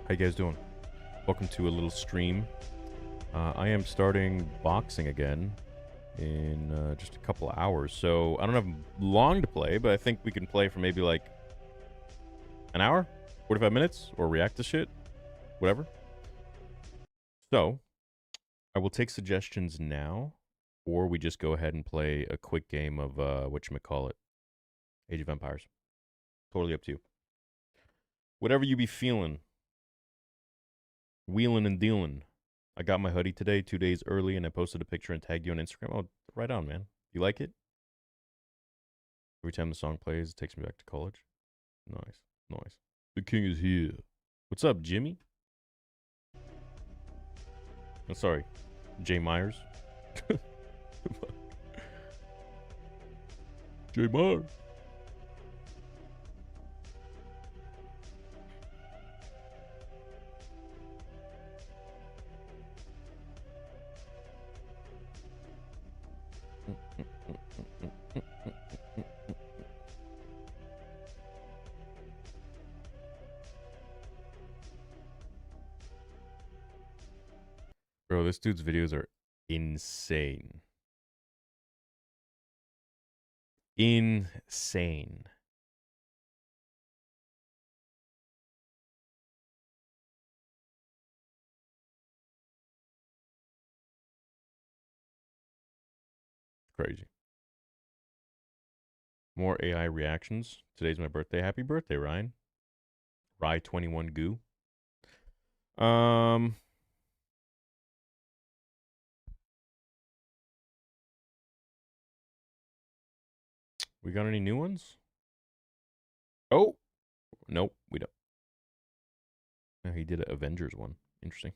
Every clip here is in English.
How you guys doing? Welcome to a little stream. I am starting boxing again in just a couple of hours, so I don't have long to play, but I think we can play for maybe like an hour, 45 minutes, or react to shit, whatever. So, I will take suggestions now, or we just go ahead and play a quick game of whatchamacallit, Age of Empires. Totally up to you. Whatever you be feeling. Wheeling and dealing. I got my hoodie today, 2 days early, and I posted a picture and tagged you on Instagram. Oh, right on, man. You like it? Every time the song plays, it takes me back to college. Nice, nice. The king is here. What's up, Jimmy? Oh, sorry, Jay Myers. Jay Myers. Bro, this dude's videos are insane. Insane. Crazy. More AI reactions. Today's my birthday. Happy birthday, Ryan. Rye21 Goo. We got any new ones? Oh, nope, we don't. No, he did an Avengers one. Interesting.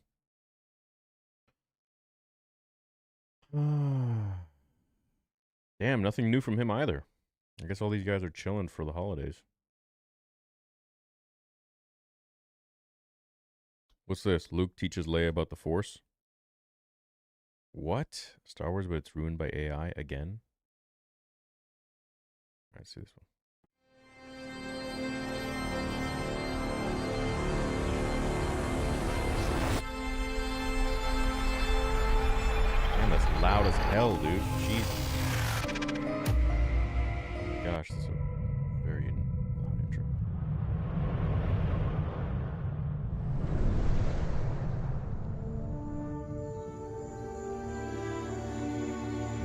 Damn, nothing new from him either. I guess all these guys are chilling for the holidays. What's this? Luke teaches Leia about the Force? What? Star Wars, but it's ruined by AI again? Alright, see this one. Damn, that's loud as hell, dude. Jesus. Gosh, this is a very loud intro.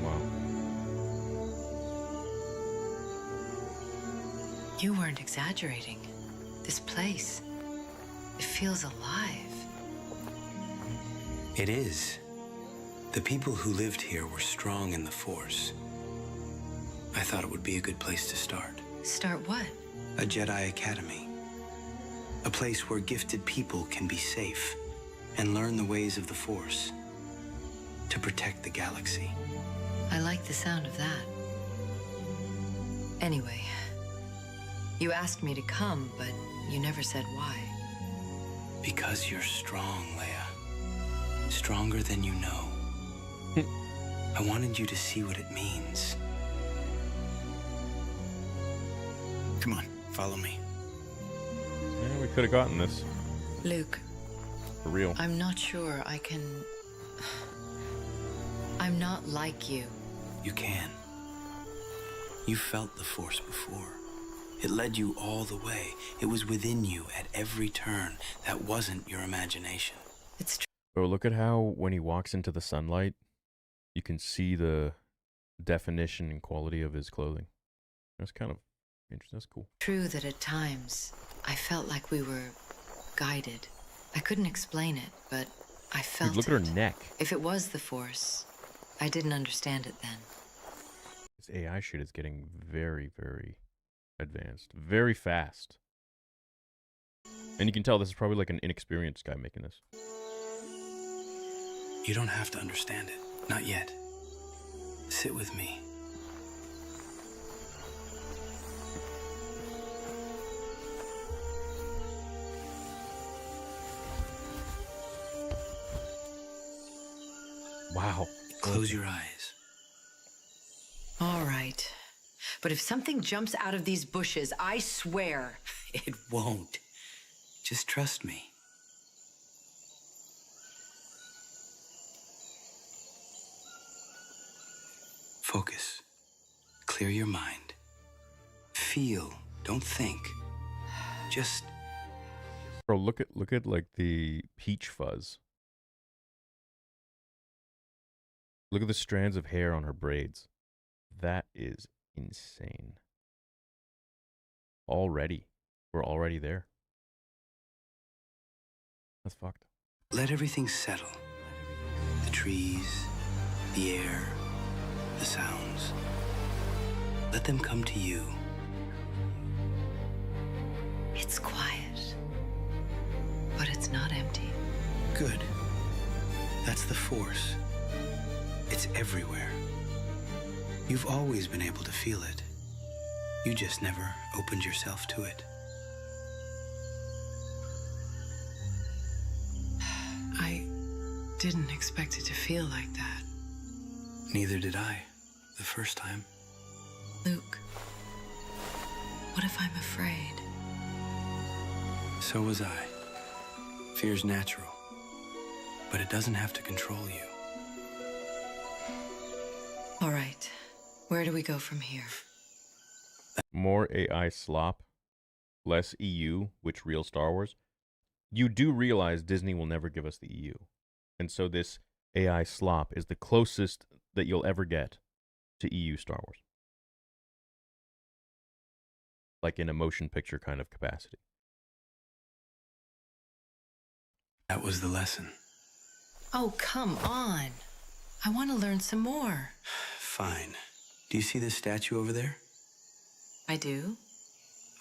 Wow. You weren't exaggerating. This place, it feels alive. It is. The people who lived here were strong in the Force. I thought it would be a good place to start. Start what? A Jedi Academy. A place where gifted people can be safe and learn the ways of the Force to protect the galaxy. I like the sound of that. Anyway, you asked me to come, but you never said why. Because you're strong, Leia. Stronger than you know. I wanted you to see what it means. Come on, follow me. Yeah, we could have gotten this. Luke, For real. I'm not sure I can... I'm not like you. You can. You felt the Force before. It led you all the way. It was within you at every turn. That wasn't your imagination. It's true. Bro, look at how when he walks into the sunlight, you can see the definition and quality of his clothing. That's kind of interesting. That's cool. True that at times I felt like we were guided. I couldn't explain it, but I felt Dude, look at her neck. If it was the Force, I didn't understand it then. This AI shit is getting very, very advanced. Very fast. And you can tell this is probably like an inexperienced guy making this. You don't have to understand it. Not yet. Sit with me. Wow. Close your eyes. All right. But if something jumps out of these bushes, I swear. It won't. Just trust me. Focus. Clear your mind. Feel. Don't think. Just Bro, look at like the peach fuzz. Look at the strands of hair on her braids. That is insane. Already. We're already there. That's fucked. let everything settle. The trees, the air, the sounds. Let them come to you. It's quiet, but it's not empty. Good. That's the force. It's everywhere. You've always been able to feel it. You just never opened yourself to it. I didn't expect it to feel like that. Neither did I, the first time. Luke, what if I'm afraid? So was I. Fear's natural, but it doesn't have to control you. All right, where do we go from here? More AI slop, less EU, which real Star Wars. You do realize Disney will never give us the EU. And so this AI slop is the closest that you'll ever get to EU Star Wars. Like in a motion picture kind of capacity. That was the lesson. Oh, come on. I want to learn some more. Fine. Do you see this statue over there? I do?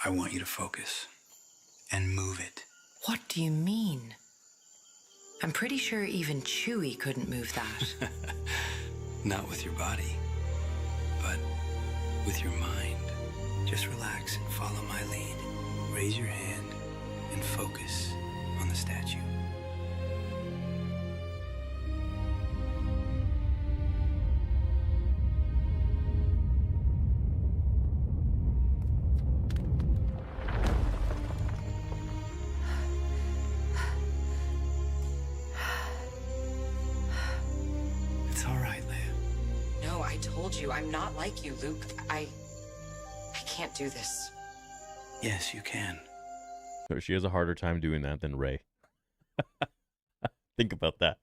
I want you to focus and move it. What do you mean? I'm pretty sure even Chewie couldn't move that. Not with your body, but with your mind. Just relax and follow my lead. Raise your hand and focus on the statue. It's all right, Leia. No, I told you, I'm not like you, Luke. I can't do this. Yes, you can. So she has a harder time doing that than Rey. Think about that.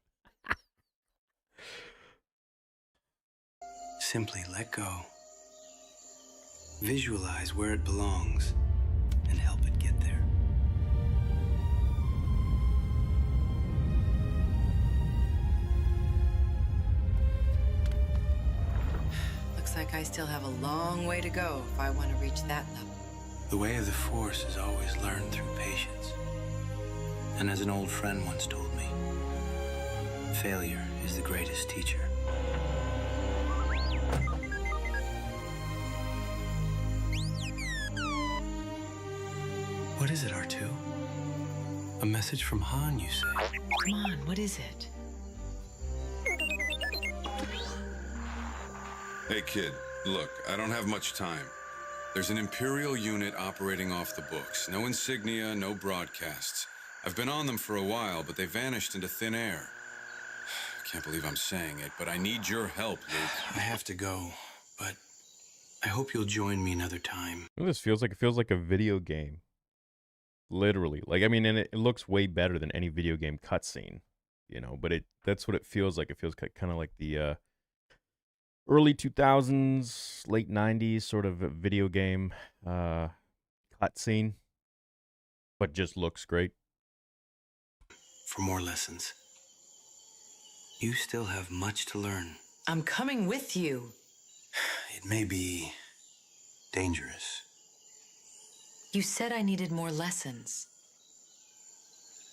Simply let go. Visualize where it belongs and help it get there. Looks like I still have a long way to go if I want to reach that level. The way of the Force is always learned through patience. And as an old friend once told me, failure is the greatest teacher. What is it, R2? A message from Han, you say? Come on, what is it? Hey kid, look, I don't have much time. There's an Imperial unit operating off the books. No insignia, no broadcasts. I've been on them for a while, but they vanished into thin air. Can't believe I'm saying it, but I need your help, Luke. I have to go, but I hope you'll join me another time. You know what this feels like? It feels like a video game. Literally. Like, I mean, and it looks way better than any video game cutscene, you know, but that's what it feels like. It feels kind of like the early 2000s, late 90s sort of a video game cutscene, but just looks great. For more lessons. You still have much to learn. I'm coming with you. It may be dangerous. You said I needed more lessons.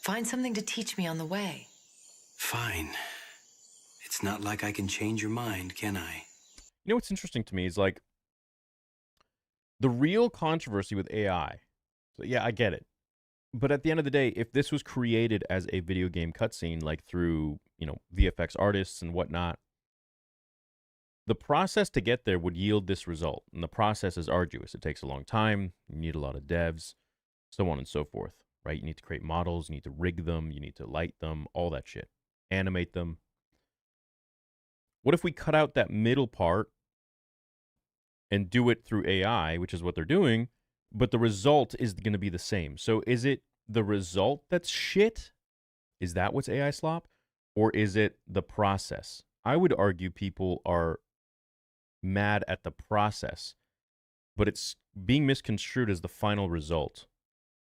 Find something to teach me on the way. Fine. It's not like I can change your mind, can I? You know what's interesting to me is like the real controversy with AI. So yeah, I get it. But at the end of the day, if this was created as a video game cutscene, like through, you know, VFX artists and whatnot, the process to get there would yield this result. And the process is arduous. It takes a long time. You need a lot of devs, so on and so forth, right? You need to create models. You need to rig them. You need to light them, all that shit. Animate them. What if we cut out that middle part and do it through AI, which is what they're doing, but the result is going to be the same. So is it the result that's shit? Is that what's AI slop? Or is it the process? I would argue people are mad at the process, but it's being misconstrued as the final result,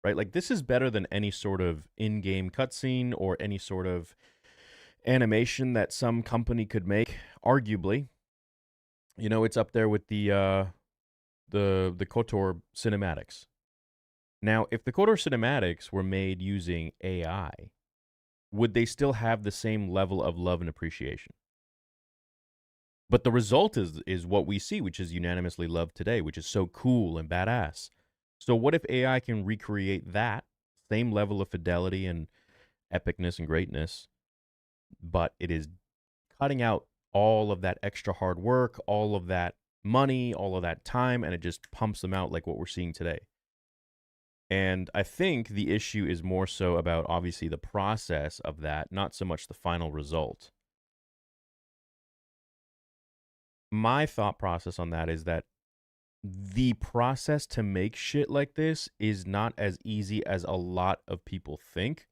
right? Like, this is better than any sort of in-game cutscene or any sort of animation that some company could make, arguably. You know, it's up there with the KOTOR cinematics. Now, if the KOTOR cinematics were made using AI, would they still have the same level of love and appreciation? But the result is what we see, which is unanimously loved today, which is so cool and badass. So what if AI can recreate that same level of fidelity and epicness and greatness, but it is cutting out all of that extra hard work, all of that money, all of that time, and it just pumps them out like what we're seeing today. And I think the issue is more so about, obviously, the process of that, not so much the final result. My thought process on that is that the process to make shit like this is not as easy as a lot of people think.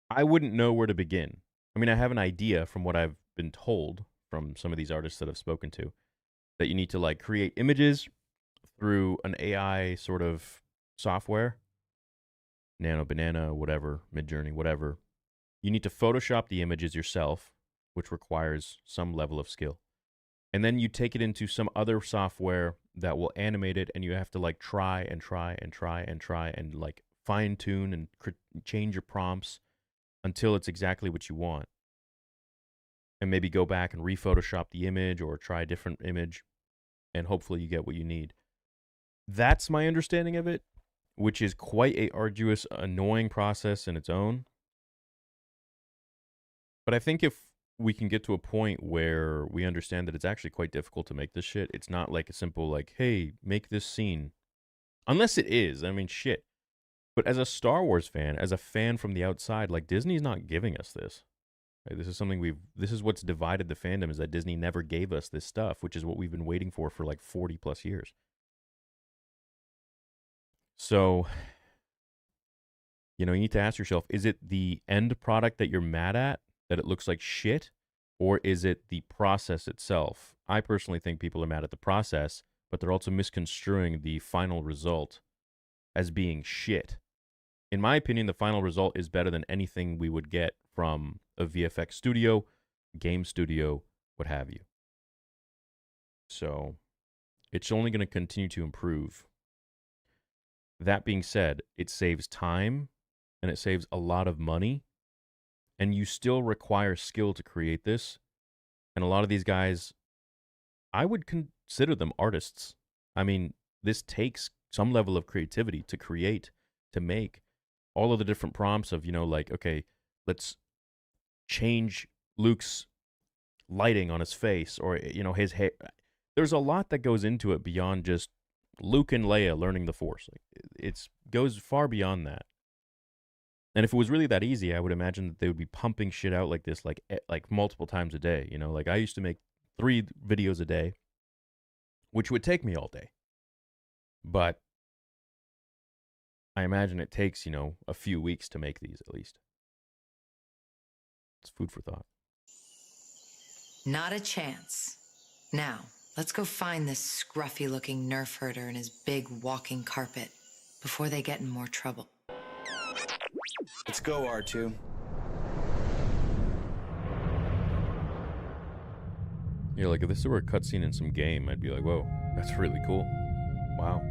I wouldn't know where to begin. I mean, I have an idea from what I've been told from some of these artists that I've spoken to, that you need to like create images through an AI sort of software, Nano Banana, whatever, Midjourney, whatever. You need to Photoshop the images yourself, which requires some level of skill. And then you take it into some other software that will animate it, and you have to like try and like fine tune and change your prompts until it's exactly what you want. And maybe go back and re-Photoshop the image or try a different image, and hopefully you get what you need. That's my understanding of it, which is quite a arduous, annoying process in its own. But I think if we can get to a point where we understand that it's actually quite difficult to make this shit, it's not like a simple like, hey, make this scene. Unless it is. I mean, shit. But as a Star Wars fan, as a fan from the outside, like, Disney's not giving us this. Right? This is something this is what's divided the fandom, is that Disney never gave us this stuff, which is what we've been waiting for like 40 plus years. So, you know, you need to ask yourself, is it the end product that you're mad at, that it looks like shit, or is it the process itself? I personally think people are mad at the process, but they're also misconstruing the final result as being shit. In my opinion, the final result is better than anything we would get from a VFX studio, game studio, what have you. So, it's only going to continue to improve. That being said, it saves time and it saves a lot of money, and you still require skill to create this. And a lot of these guys, I would consider them artists. I mean, this takes some level of creativity to create, to make all of the different prompts of, you know, like, okay, let's change Luke's lighting on his face, or, you know, his hair. There's a lot that goes into it beyond just Luke and Leia learning the Force. Like, it goes far beyond that. And if it was really that easy, I would imagine that they would be pumping shit out like this, like multiple times a day. You know, like I used to make 3 videos a day, which would take me all day. But I imagine it takes, you know, a few weeks to make these at least. It's food for thought. Not a chance. Now, let's go find this scruffy-looking nerf herder and his big walking carpet before they get in more trouble. Let's go, R2. Yeah, like if this were a cutscene in some game, I'd be like, whoa, that's really cool. Wow.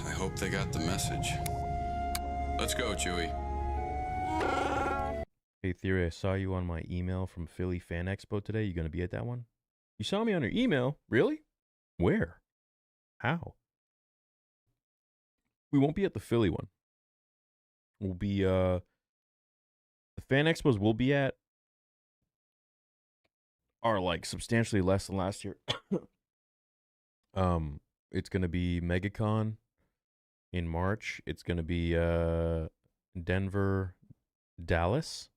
I hope they got the message. Let's go, Chewie. Hey, Theory, I saw you on my email from Philly Fan Expo today. You going to be at that one? You saw me on your email? Really? Where? How? We won't be at the Philly one. We'll be, the fan expos we'll be at are like substantially less than last year. It's going to be MegaCon in March. It's going to be, Denver, Dallas.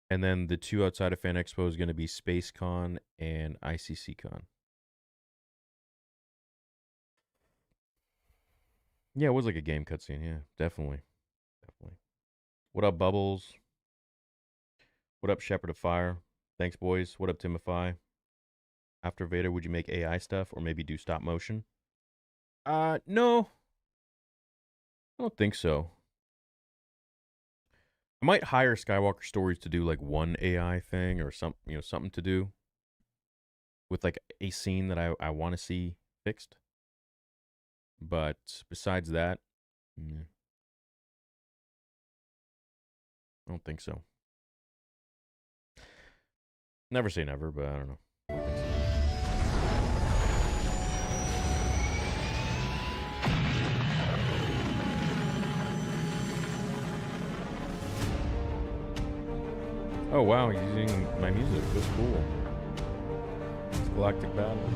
And then the 2 outside of Fan Expo is going to be SpaceCon and ICCCon. Yeah, it was like a game cutscene. Yeah, definitely. Definitely. What up, Bubbles? What up, Shepherd of Fire? Thanks, boys. What up, Timify? After Vader, would you make AI stuff or maybe do stop motion? No. I don't think so. I might hire Skywalker Stories to do like one AI thing or something to do with like a scene that I want to see fixed. But besides that, I don't think so. Never say never, but I don't know. Oh wow, he's using my music. That's cool. It's Galactic Battle.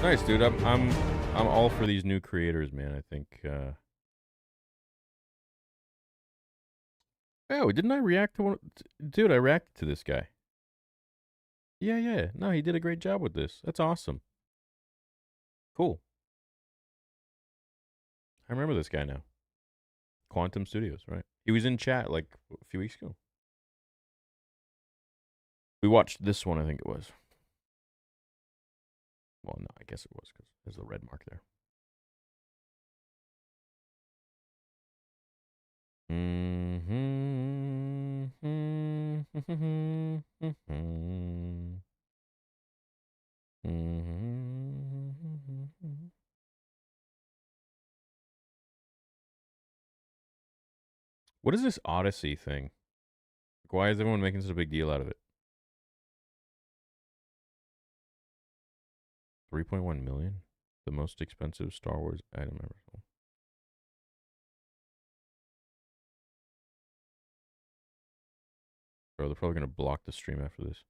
Nice, dude. I'm all for these new creators, man. I think. Oh, didn't I react to one? Dude, I reacted to this guy. Yeah. No, he did a great job with this. That's awesome. Cool. I remember this guy now. Quantum Studios, right? He was in chat like a few weeks ago. We watched this one, I think it was. Well, no, I guess it was because there's the red mark there. What is this Odyssey thing? Why is everyone making such a big deal out of it? 3.1 million? The most expensive Star Wars item ever sold. Bro, they're probably going to block the stream after this.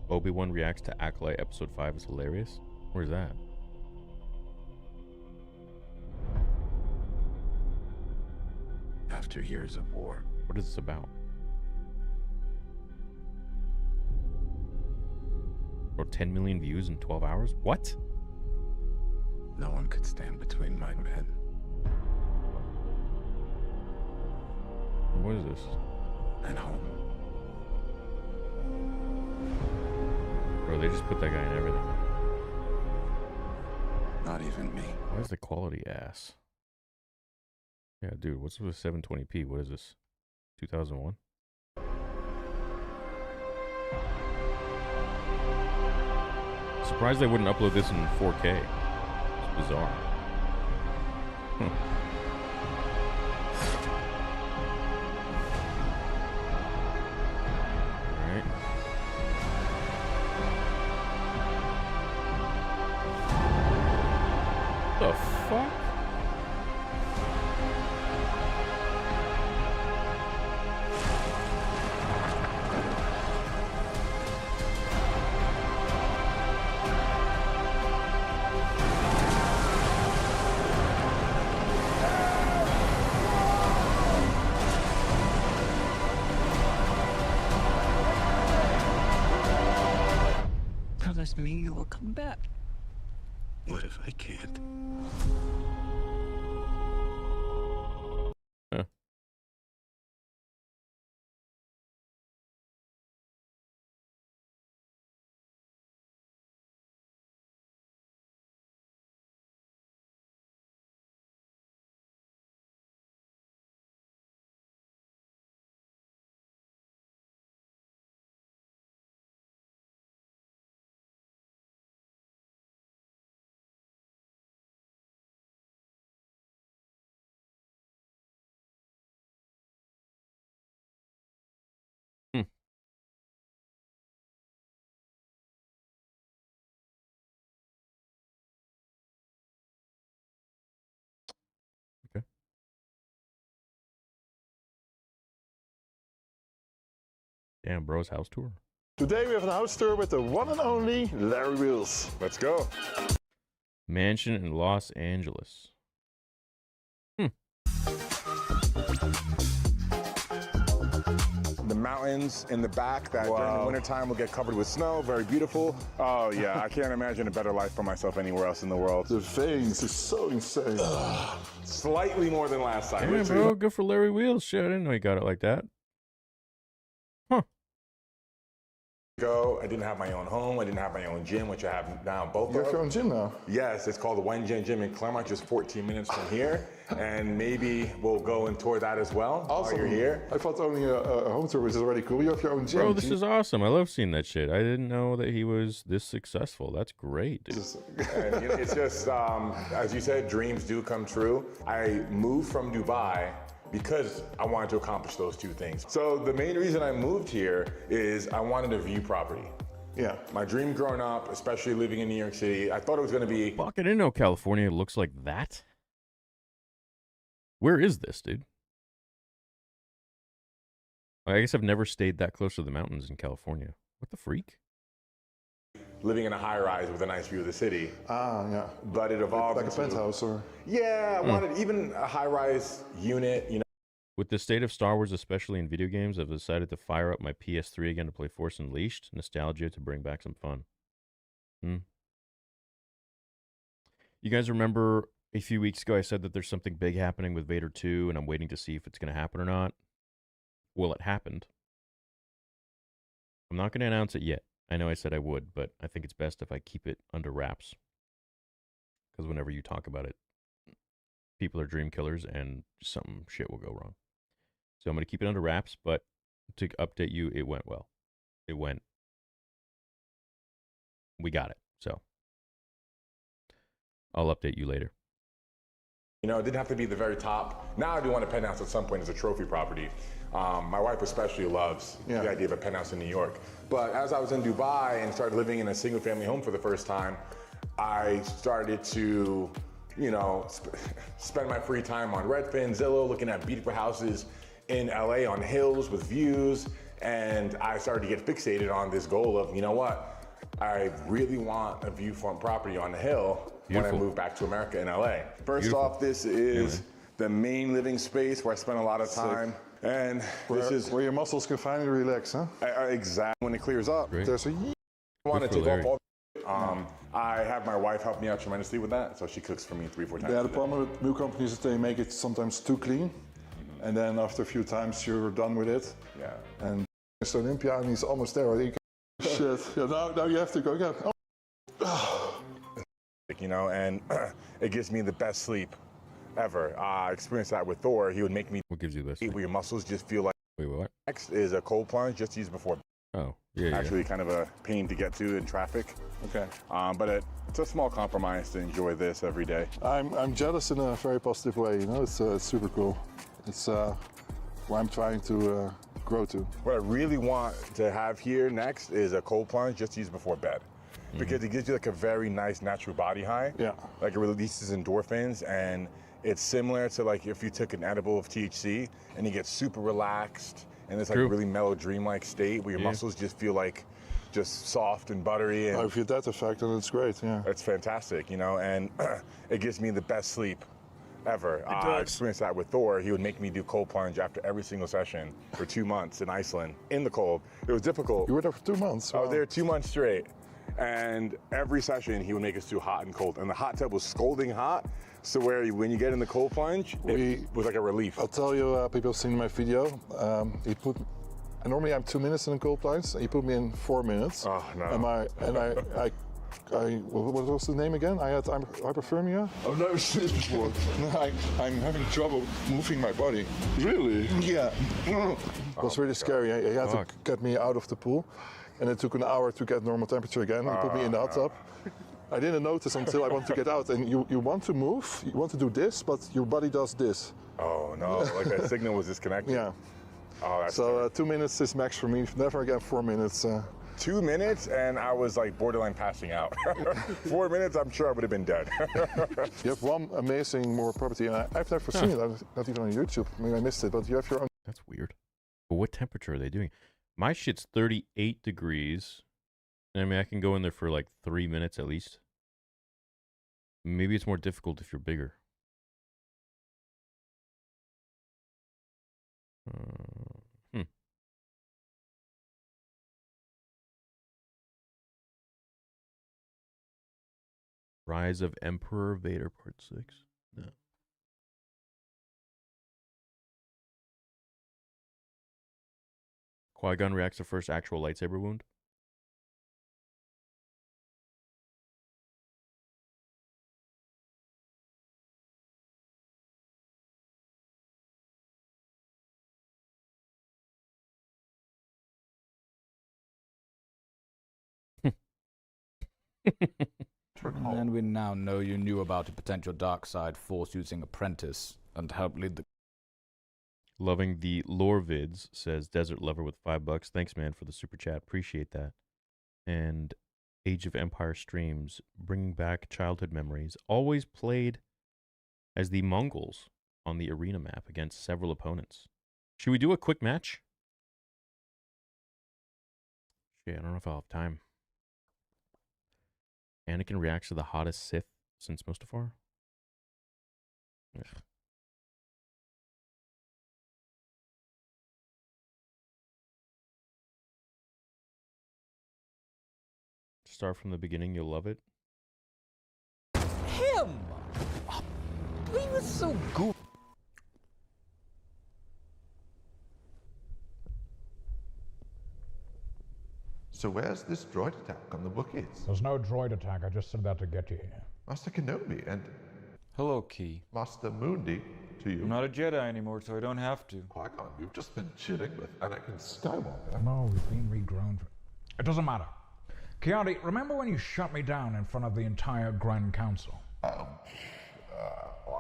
Obi-Wan reacts to Acolyte Episode 5 is hilarious. Where's that? After years of war. What is this about? Bro, 10 million views in 12 hours? What? No one could stand between my men. What is this? And home. Bro, they just put that guy in everything. Not even me. Why is the quality ass? Yeah, dude, what's with 720p? What is this? 2001? Surprised they wouldn't upload this in 4K. It's bizarre. Alright. The fuck? Promise me you will come back. What if I can't? Damn, bro's house tour. Today we have a house tour with the one and only Larry Wheels. Let's go. Mansion in Los Angeles. The mountains in the back that during the wintertime will get covered with snow, very beautiful. Oh yeah, I can't imagine a better life for myself anywhere else in the world. The veins is so insane. Slightly more than last time. Damn, bro, good for Larry Wheels. Shit, I didn't know he got it like that. I didn't have my own home. I didn't have my own gym, which I have now. Both You have your own gym now? Yes, it's called the One Gym in Claremont, just 14 minutes from here. And maybe we'll go and tour that as well while you're here. I thought only a home tour, which is already cool. You have your own gym. Bro, this is awesome. I love seeing that shit. I didn't know that he was this successful. That's great, dude. And, you know, it's just, as you said, dreams do come true. I moved from Dubai because I wanted to accomplish those two things. So the main reason I moved here is I wanted to view property. Yeah. My dream growing up, especially living in New York City, I thought it was going to be... Fuck, I didn't know California looks like that. Where is this, dude? I guess I've never stayed that close to the mountains in California. What the freak? Living in a high-rise with a nice view of the city. Ah, yeah. But it evolved like a penthouse, or? Yeah, I wanted even a high-rise unit, you know. With the state of Star Wars, especially in video games, I've decided to fire up my PS3 again to play Force Unleashed. Nostalgia to bring back some fun. You guys remember a few weeks ago I said that there's something big happening with Vader 2, and I'm waiting to see if it's going to happen or not? Well, it happened. I'm not going to announce it yet. I know I said I would, but I think it's best if I keep it under wraps. Because whenever you talk about it, people are dream killers and some shit will go wrong. So I'm going to keep it under wraps, but to update you, it went well. We got it. So I'll update you later. You know, it didn't have to be the very top. Now I do want a penthouse at some point as a trophy property. My wife especially loves the idea of a penthouse in New York. But as I was in Dubai and started living in a single family home for the first time, I started to, you know, spend my free time on Redfin, Zillow, looking at beautiful houses in LA on hills with views. And I started to get fixated on this goal of, you know what, I really want a viewfront property on the hill when I move back to America in LA. First off, this is the main living space where I spend a lot of time. And this is where your muscles can finally relax, huh? Exactly. When it clears up, there's a I want to take off all. I have my wife help me out tremendously with that, so she cooks for me 3-4 times. Yeah, the problem with new companies is they make it sometimes too clean, and then after a few times you're done with it. Yeah. And Mr. Olympia, and he's almost there. Shit. Yeah, now you have to go again. Oh. You know, and it gives me the best sleep ever. I experienced that with Thor. He would make me. What gives you this? Where your muscles just feel like. Wait, what? Next is a cold plunge, just used before. Oh, yeah. Actually, kind of a pain to get to in traffic. Okay. But it's a small compromise to enjoy this every day. I'm jealous in a very positive way. You know, it's super cool. It's where I'm trying to grow to. What I really want to have here next is a cold plunge, just used before bed. Because it gives you like a very nice natural body high. Yeah. Like it releases endorphins, and it's similar to like if you took an edible of THC and you get super relaxed and it's like a really mellow dreamlike state where your muscles just feel like just soft and buttery. And if you get that effect, then it's great, yeah. It's fantastic, you know, and it gives me the best sleep ever. I experienced that with Thor. He would make me do cold plunge after every single session for 2 months in Iceland in the cold. It was difficult. You were there for 2 months? I was there 2 months straight. And every session he would make us do hot and cold. And the hot tub was scalding hot. So where when you get in the cold plunge, it was like a relief. I'll tell you, people have seen my video. Normally I'm 2 minutes in a cold plunge. He put me in 4 minutes. Oh, no. What was the name again? I had hyperthermia. I've never seen it before. I'm having trouble moving my body. Really? Yeah. It was really scary. He had to get me out of the pool. And it took an hour to get normal temperature again. He put me in the hot tub. I didn't notice until I wanted to get out. And you want to move, you want to do this, but your body does this. Oh no, like that signal was disconnected. Yeah. Oh, that's so 2 minutes is max for me. Never again 4 minutes. 2 minutes and I was like borderline passing out. 4 minutes, I'm sure I would have been dead. You have one amazing more property, and I've never seen it. Not even on YouTube. Maybe I missed it, but you have your own. That's weird. But what temperature are they doing? My shit's 38 degrees. I mean, I can go in there for like 3 minutes at least. Maybe it's more difficult if you're bigger. Hmm. Rise of Emperor Vader Part 6. No. Qui-Gon reacts to first actual lightsaber wound. And we now know you knew about a potential dark side force-using apprentice and helped lead the... Loving the lore vids, says Desert Lover with $5. Thanks, man, for the super chat. Appreciate that. And Age of Empire streams, bringing back childhood memories. Always played as the Mongols on the arena map against several opponents. Should we do a quick match? Shit, I don't know if I'll have time. Anakin reacts to the hottest Sith since Mustafar. Ugh. Start from the beginning, you'll love it. Him! Oh, he was so good. So where's this droid attack on the Wookiees? There's no droid attack. I just said that to get you here. Master Kenobi and... Hello, Key. Master Mundi to you. I'm not a Jedi anymore, so I don't have to. Qui-Gon, you've just been chilling with Anakin Skywalker. No, we've been regrown. It doesn't matter. Chianti, remember when you shut me down in front of the entire Grand Council? I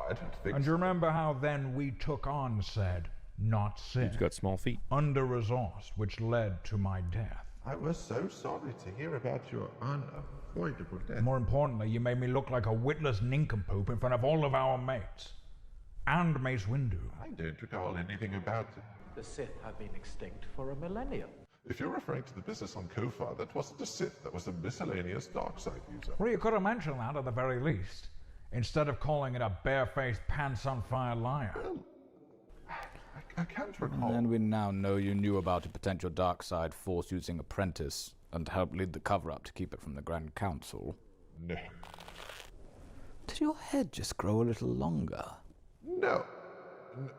don't think And so. you remember how then we took on said, not Sith? He's got small feet. Under-resourced, which led to my death. I was so sorry to hear about your unavoidable death. More importantly, you made me look like a witless nincompoop in front of all of our mates. And Mace Windu. I don't recall anything about it. The Sith have been extinct for a millennium. If you're referring to the business on Kofar, that wasn't a Sith, that was a miscellaneous dark side user. Well, you could have mentioned that at the very least, instead of calling it a barefaced, pants-on-fire liar. Well, I can't recall. And we now know you knew about a potential dark side force-using apprentice and helped lead the cover-up to keep it from the Grand Council. No. Did your head just grow a little longer? No.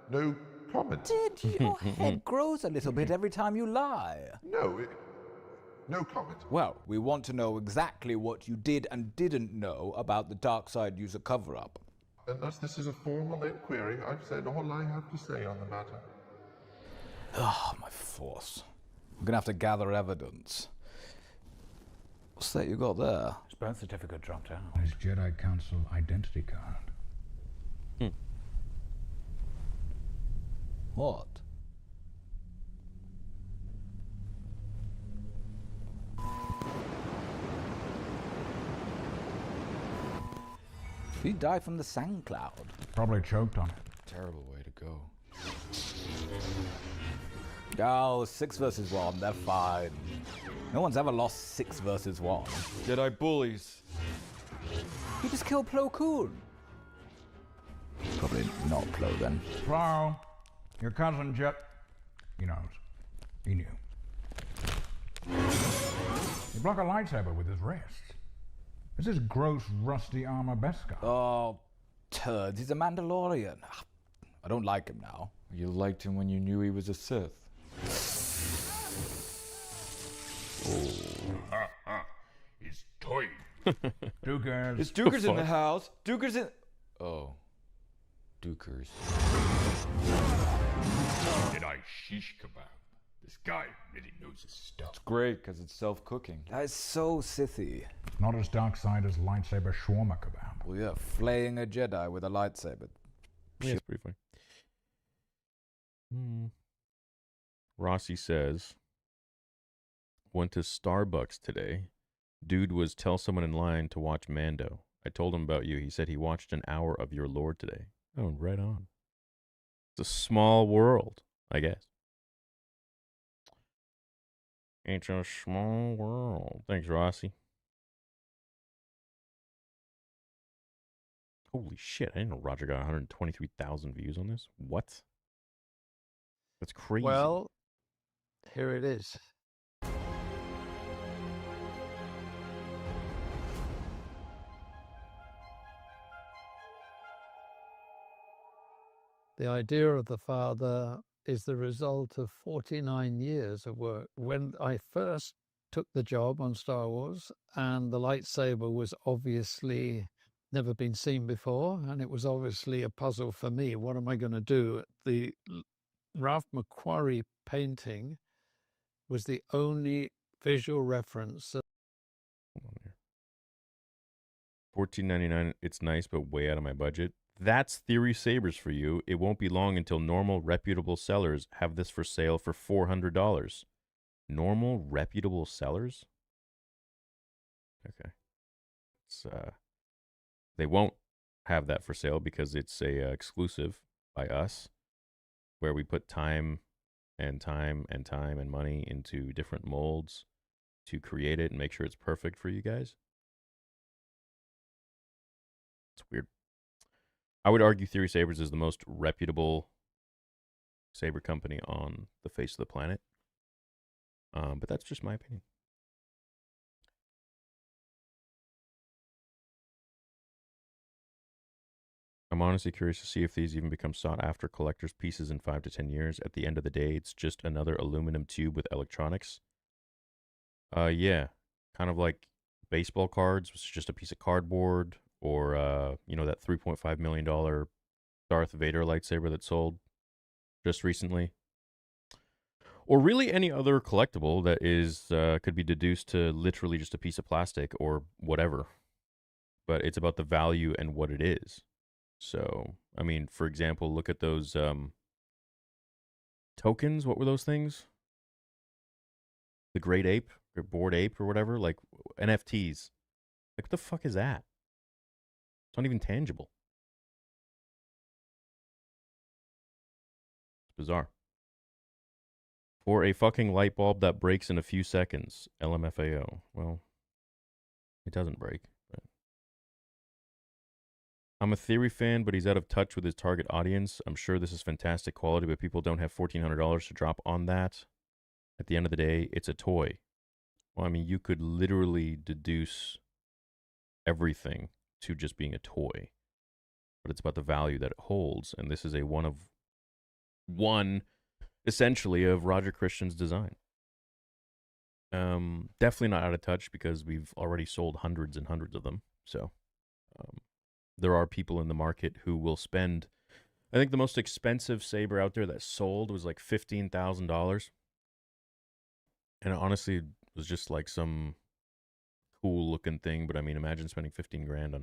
No comment. Did your head grows a little bit every time you lie? No. No comment. Well, we want to know exactly what you did and didn't know about the dark side user cover-up. Unless this is a formal inquiry, I've said all I have to say on the matter. Ah, my force. I'm gonna have to gather evidence. What's that you got there? His birth certificate dropped out. His Jedi Council identity card. What? He died from the sand cloud. Probably choked on it. Terrible way to go. Oh, 6 versus 1, they're fine. No one's ever lost 6 versus 1. Jedi bullies. He just killed Plo Koon. Probably not Plo then. Plo, your cousin Jet, he knows. He knew. He blocked a lightsaber with his wrist. This is gross, rusty armor Beskar. Oh, turds, he's a Mandalorian. I don't like him now. You liked him when you knew he was a Sith. He's toy. Dukers. Is Dukers in the house? Dukers in... Oh. Dukers. Jedi shish kebab. This guy really knows his stuff. It's great, because it's self-cooking. That is so Sithy. Not as dark side as lightsaber shawarma kebab. Well, yeah, flaying a Jedi with a lightsaber. Yeah, it's pretty funny. Rossi says, went to Starbucks today. Dude was tell someone in line to watch Mando. I told him about you. He said he watched an hour of your Lord today. Oh, right on. It's a small world, I guess. It's a small world. Thanks, Rossi. Holy shit, I didn't know Roger got 123,000 views on this. What? That's crazy. Well, here it is. The idea of the father is the result of 49 years of work. When I first took the job on Star Wars, and the lightsaber was obviously never been seen before, and it was obviously a puzzle for me. What am I going to do? The Ralph McQuarrie painting was the only visual reference. $14.99. It's nice, but way out of my budget. That's Theory Sabers for you. It won't be long until normal, reputable sellers have this for sale for $400. Normal, reputable sellers? Okay. It's, they won't have that for sale because it's a exclusive by us, where we put time and money into different molds to create it and make sure it's perfect for you guys. It's weird. I would argue Theory Sabers is the most reputable saber company on the face of the planet. But that's just my opinion. I'm honestly curious to see if these even become sought after collector's pieces in 5 to 10 years. At the end of the day, it's just another aluminum tube with electronics. Yeah. Kind of like baseball cards, which is just a piece of cardboard, or, you know, that $3.5 million Darth Vader lightsaber that sold just recently. Or really any other collectible that is could be deduced to literally just a piece of plastic or whatever. But it's about the value and what it is. So, I mean, for example, look at those tokens. What were those things? The Great Ape or Bored Ape or whatever? Like NFTs. Like, what the fuck is that? It's not even tangible. It's bizarre. For a fucking light bulb that breaks in a few seconds. LMFAO. Well, it doesn't break. But I'm a Theory fan, but he's out of touch with his target audience. I'm sure this is fantastic quality, but people don't have $1,400 to drop on that. At the end of the day, it's a toy. Well, I mean, you could literally deduce everything to just being a toy. But it's about the value that it holds. And this is a one of one, essentially, of Roger Christian's design. Definitely not out of touch because we've already sold hundreds and hundreds of them. So there are people in the market who will spend. I think the most expensive saber out there that sold was like $15,000. And it honestly was just like some cool looking thing. But I mean, imagine spending 15 grand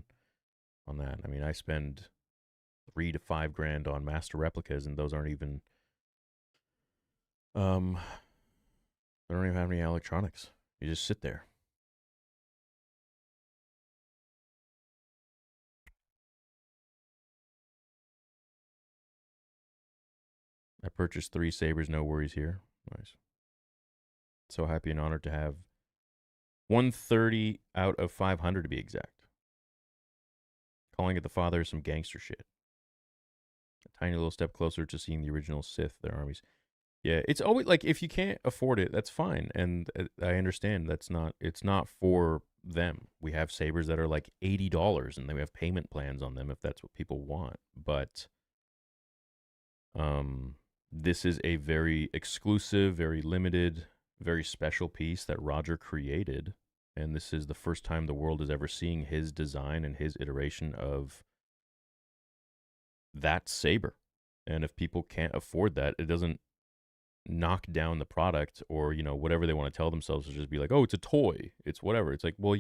on that. I mean, I spend 3 to 5 grand on master replicas, and those aren't even they don't even have any electronics. You just sit there. I purchased 3 sabers, no worries here. Nice. So happy and honored to have 130 out of 500 to be exact. Calling it the father is some gangster shit. A tiny little step closer to seeing the original Sith, their armies. Yeah, it's always like if you can't afford it, that's fine, and I understand it's not for them. We have sabers that are like $80, and then we have payment plans on them if that's what people want. But this is a very exclusive, very limited, very special piece that Roger created, and this is the first time the world is ever seeing his design and his iteration of that saber. And if people can't afford that, it doesn't knock down the product, or, you know, whatever they want to tell themselves is just be like, oh, it's a toy, it's whatever. It's like, well,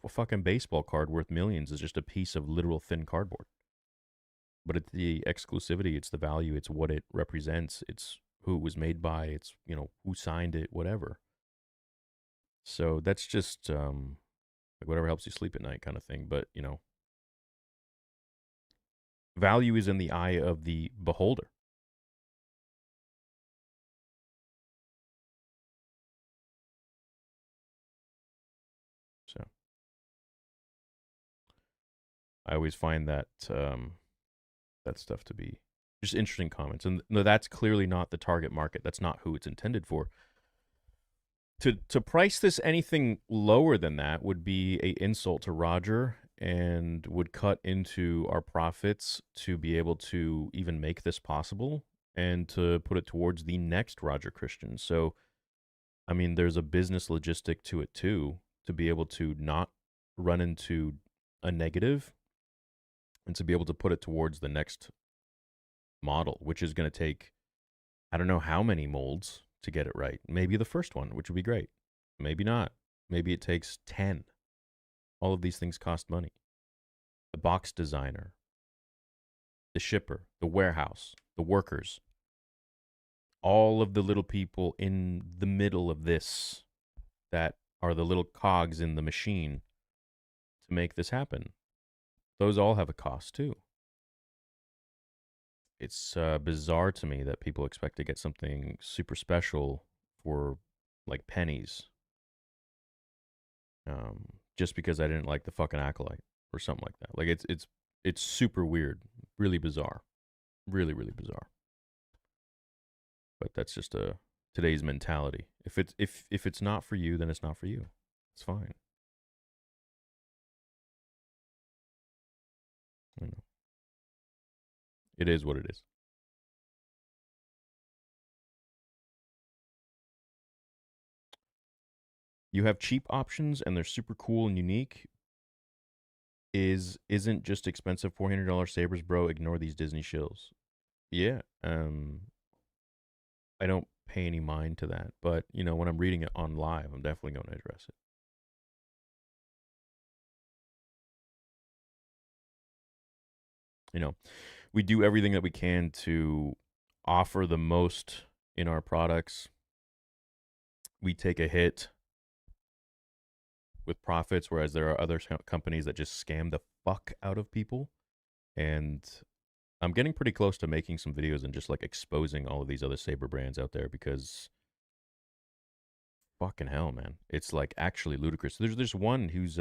a fucking baseball card worth millions is just a piece of literal thin cardboard. But it's the exclusivity, it's the value, it's what it represents, it's who it was made by, it's, you know, who signed it, whatever. So that's just like whatever helps you sleep at night kind of thing. But, you know, value is in the eye of the beholder. I always find that that stuff to be just interesting comments. And no, that's clearly not the target market. That's not who it's intended for. To price this anything lower than that would be a insult to Roger and would cut into our profits to be able to even make this possible and to put it towards the next Roger Christian. So, I mean, there's a business logistic to it too, to be able to not run into a negative and to be able to put it towards the next model, which is going to take, I don't know how many molds to get it right. Maybe the first one, which would be great. Maybe not. Maybe it takes 10. All of these things cost money. The box designer, the shipper, the warehouse, the workers, all of the little people in the middle of this that are the little cogs in the machine to make this happen. Those all have a cost too. It's bizarre to me that people expect to get something super special for like pennies, just because I didn't like the fucking Acolyte or something like that. Like it's super weird, really bizarre, really bizarre. But that's just today's mentality. If it's not for you, then it's not for you. It's fine. I know. It is what it is. You have cheap options and they're super cool and unique. Isn't just expensive $400 sabers, bro. Ignore these Disney shills. Yeah. I don't pay any mind to that, but you know, when I'm reading it on live, I'm definitely going to address it. You know, we do everything that we can to offer the most in our products. We take a hit with profits, whereas there are other companies that just scam the fuck out of people. And I'm getting pretty close to making some videos and just like exposing all of these other saber brands out there, because fucking hell, man, it's like actually ludicrous. There's one who's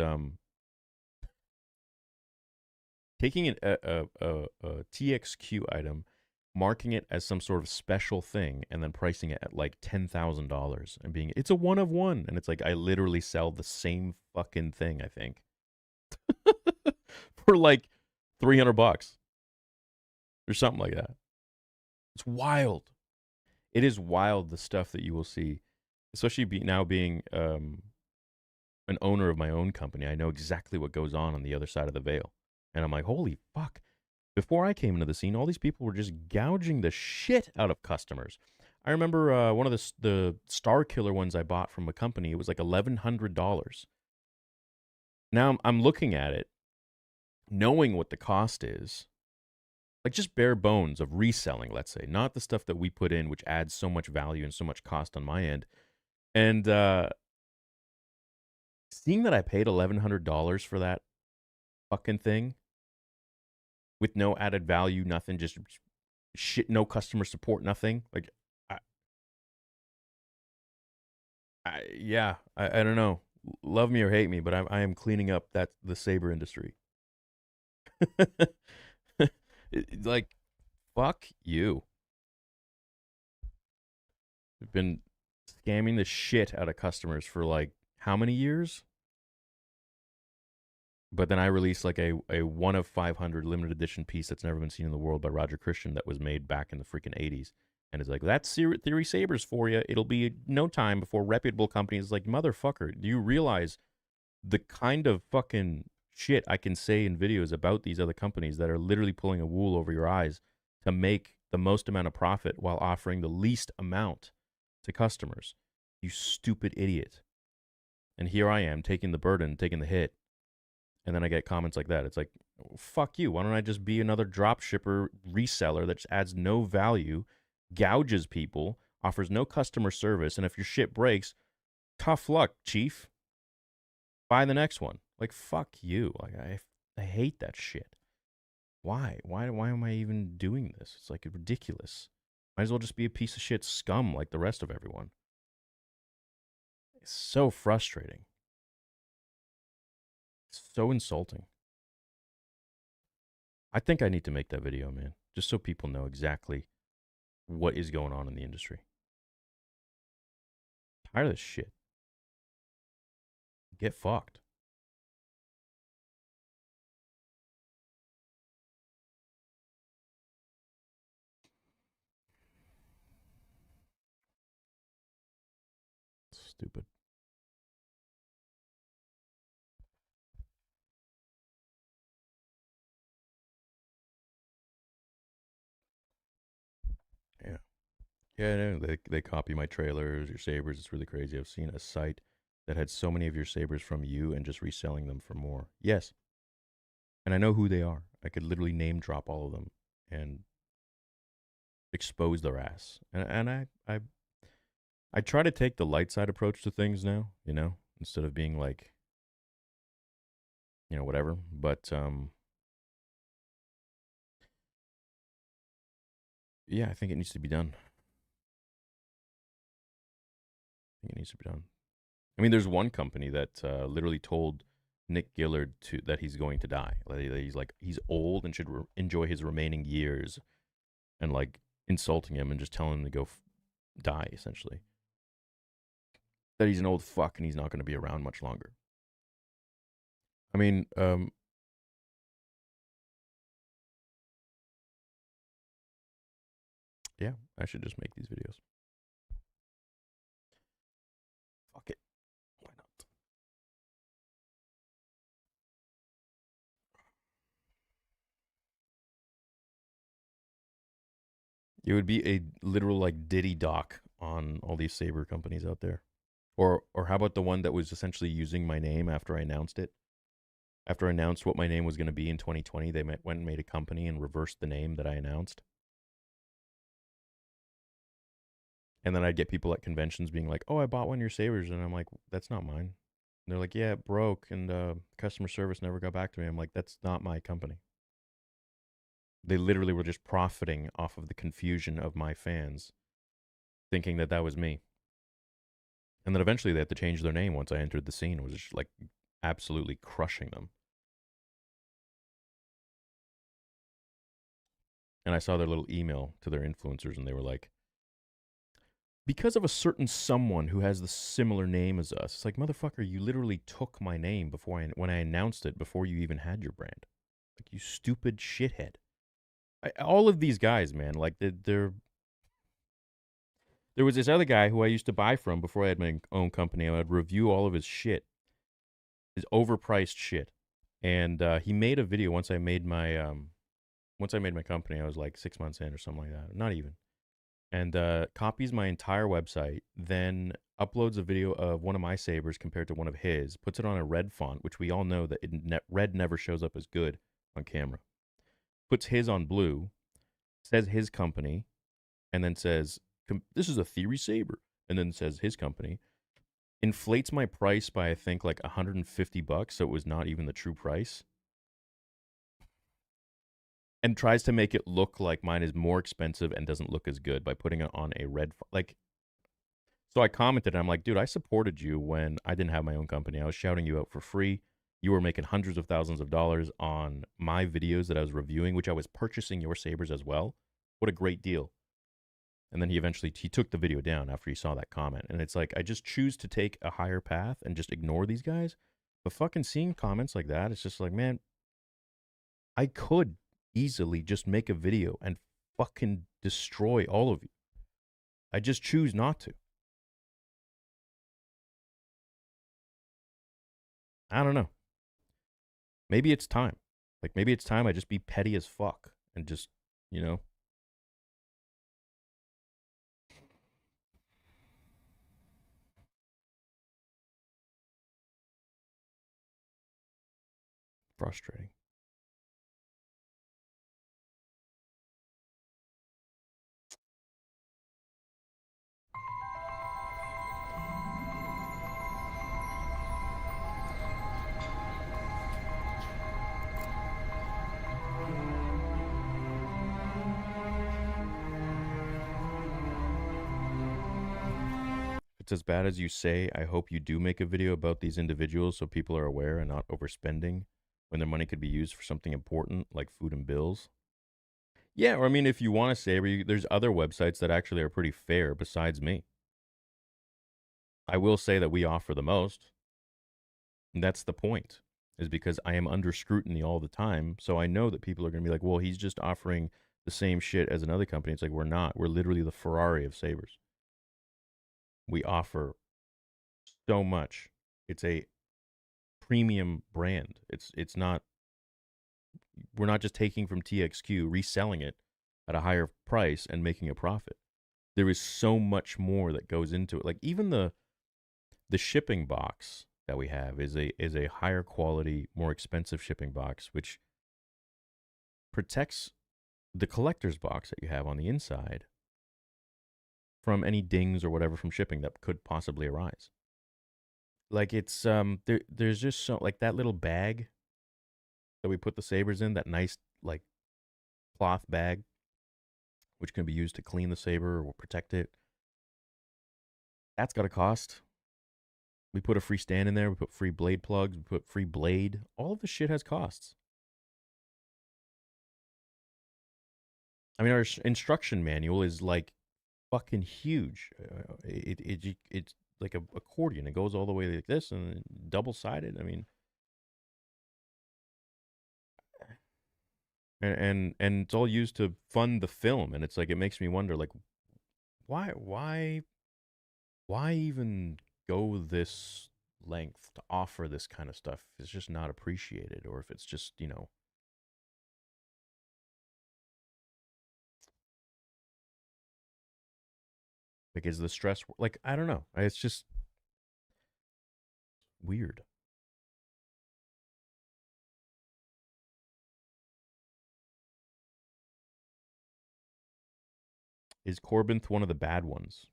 taking a TXQ item, marking it as some sort of special thing, and then pricing it at like $10,000 and being, it's a one of one. And it's like, I literally sell the same fucking thing, I think, for like $300 or something like that. It's wild. It is wild, the stuff that you will see, especially now being an owner of my own company. I know exactly what goes on the other side of the veil. And I'm like, holy fuck. Before I came into the scene, all these people were just gouging the shit out of customers. I remember one of the Star Killer ones I bought from a company. It was like $1,100. Now I'm looking at it, knowing what the cost is, like just bare bones of reselling, let's say, not the stuff that we put in, which adds so much value and so much cost on my end. And seeing that I paid $1,100 for that fucking thing, with no added value, nothing, just shit, no customer support, nothing. Like, I don't know. Love me or hate me, but I am cleaning up the saber industry. Like, fuck you. I've been scamming the shit out of customers for like how many years? But then I released like a 1 of 500 limited edition piece that's never been seen in the world by Roger Christian that was made back in the freaking 80s. And it's like, that's Theory Sabers for you. It'll be no time before reputable companies like, motherfucker, do you realize the kind of fucking shit I can say in videos about these other companies that are literally pulling a wool over your eyes to make the most amount of profit while offering the least amount to customers? You stupid idiot. And here I am taking the burden, taking the hit. And then I get comments like that. It's like, fuck you. Why don't I just be another drop shipper reseller that just adds no value, gouges people, offers no customer service, and if your shit breaks, tough luck, chief. Buy the next one. Like, fuck you. Like, I hate that shit. Why? Why am I even doing this? It's like ridiculous. Might as well just be a piece of shit scum like the rest of everyone. It's so frustrating. It's so insulting. I think I need to make that video, man, just so people know exactly what is going on in the industry. Tired of this shit. Get fucked. Stupid. Yeah. Yeah, no, they copy my trailers, your sabers. It's really crazy. I've seen a site that had so many of your sabers from you and just reselling them for more. Yes. And I know who they are. I could literally name drop all of them and expose their ass. And I try to take the light side approach to things now, you know, instead of being like, you know, whatever. But yeah, I think it needs to be done. I think it needs to be done. I mean, there's one company that literally told Nick Gillard that he's going to die. He's old and should enjoy his remaining years, and like insulting him and just telling him to go die, essentially. That he's an old fuck and he's not going to be around much longer. I mean, yeah, I should just make these videos. Fuck it. Why not? It would be a literal like Diddy doc on all these saber companies out there. Or how about the one that was essentially using my name after I announced it? After I announced what my name was going to be in 2020, they went and made a company and reversed the name that I announced. And then I'd get people at conventions being like, oh, I bought one of your sabers. And I'm like, that's not mine. And they're like, yeah, it broke. And customer service never got back to me. I'm like, that's not my company. They literally were just profiting off of the confusion of my fans, thinking that that was me. And then eventually they had to change their name once I entered the scene. It was just like absolutely crushing them. And I saw their little email to their influencers and they were like, because of a certain someone who has the similar name as us. It's like, motherfucker, you literally took my name when I announced it before you even had your brand. Like, you stupid shithead. All of these guys, man, like they're there was this other guy who I used to buy from before I had my own company. I would review all of his shit, his overpriced shit. And he made a video once I made my company. I was like 6 months in or something like that. Not even. And copies my entire website, then uploads a video of one of my sabers compared to one of his, puts it on a red font, which we all know that red never shows up as good on camera. Puts his on blue, says his company, and then says, this is a Theory Saber, and then says his company, inflates my price by, I think, like $150, so it was not even the true price, and tries to make it look like mine is more expensive and doesn't look as good by putting it on a red, like, so I commented, I'm like, dude, I supported you when I didn't have my own company. I was shouting you out for free. You were making hundreds of thousands of dollars on my videos that I was reviewing, which I was purchasing your sabers as well. What a great deal. And then he took the video down after he saw that comment. And it's like, I just choose to take a higher path and just ignore these guys. But fucking seeing comments like that, it's just like, man, I could easily just make a video and fucking destroy all of you. I just choose not to. I don't know. Maybe it's time. Like, maybe it's time I just be petty as fuck and just, you know. Frustrating. It's as bad as you say. I hope you do make a video about these individuals so people are aware and not overspending when their money could be used for something important like food and bills. Yeah, or I mean, if you want a saber, there's other websites that actually are pretty fair besides me. I will say that we offer the most. And that's the point, is because I am under scrutiny all the time. So I know that people are going to be like, well, he's just offering the same shit as another company. It's like, we're not. We're literally the Ferrari of sabers. We offer so much. It's a premium brand. It's not, we're not just taking from TXQ, reselling it at a higher price and making a profit. There is so much more that goes into it. Like even the shipping box that we have is a higher quality, more expensive shipping box, which protects the collector's box that you have on the inside from any dings or whatever from shipping that could possibly arise. Like it's there's just so, like that little bag that we put the sabers in, that nice like cloth bag, which can be used to clean the saber or protect it. That's got a cost. We put a free stand in there. We put free blade plugs. We put free blade. All of the shit has costs. I mean, our instruction manual is like fucking huge. It's like a accordion. It goes all the way like this and double-sided. I mean, and it's all used to fund the film. And it's like, it makes me wonder, like, why even go this length to offer this kind of stuff? It's just not appreciated, or if it's just, you know, like, is the stress, like, I don't know. It's just weird. Is Corbinth one of the bad ones?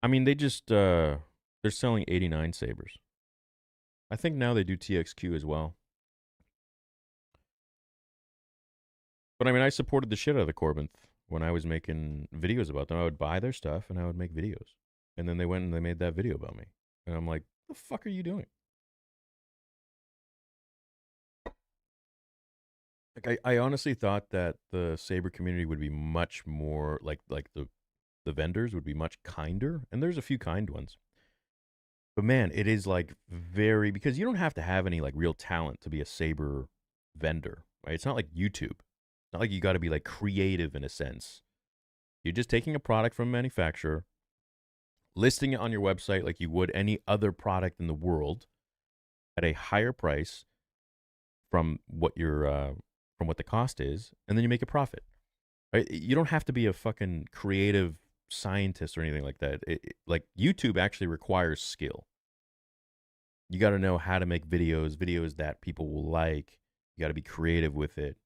I mean, they just, they're selling 89 sabers. I think now they do TXQ as well. But I mean, I supported the shit out of the Corbinth when I was making videos about them. I would buy their stuff and I would make videos. And then they went and they made that video about me. And I'm like, what the fuck are you doing? Like, I honestly thought that the saber community would be much more, like the vendors would be much kinder. And there's a few kind ones. But man, it is like very, because you don't have to have any like real talent to be a saber vendor, right? It's not like YouTube. It's not like you got to be like creative in a sense. You're just taking a product from a manufacturer, listing it on your website like you would any other product in the world at a higher price from what from what the cost is, and then you make a profit. Right? You don't have to be a fucking creative scientist or anything like that. Like YouTube actually requires skill. You got to know how to make videos that people will like. You got to be creative with it.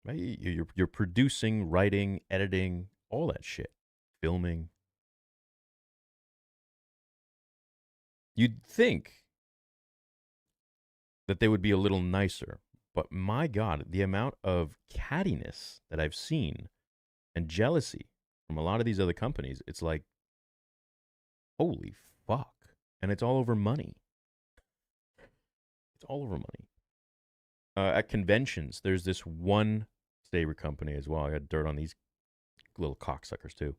Right? You're producing, writing, editing, all that shit, filming. You'd think that they would be a little nicer, but my God, the amount of cattiness that I've seen and jealousy from a lot of these other companies, it's like, holy fuck. And it's all over money. It's all over money. At conventions, there's this one saber company as well. I got dirt on these little cocksuckers too.